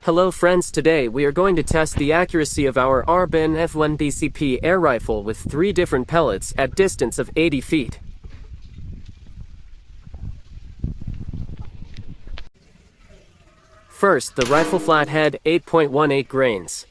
Hello friends, today we are going to test the accuracy of our ARBN F1 PCP air rifle with 3 different pellets at distance of 80 feet. First, the rifle flathead, 8.18 grains.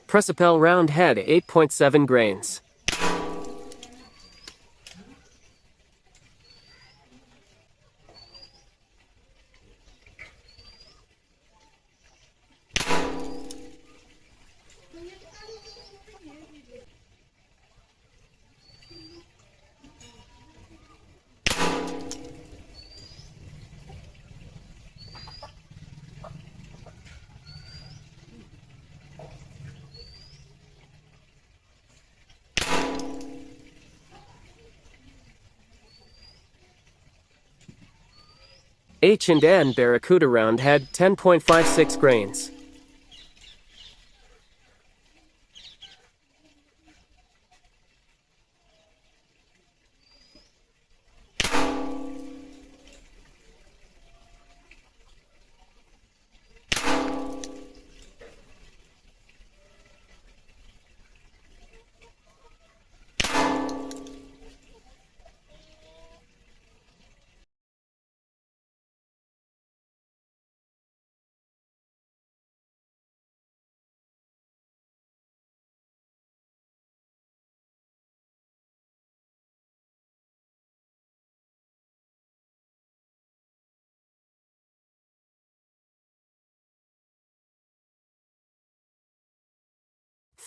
Pressapel round head, 8.7 grains. H&N Barracuda round head, 10.56 grains.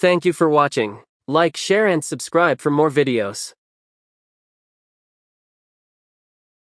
Thank you for watching. Like, share and subscribe for more videos.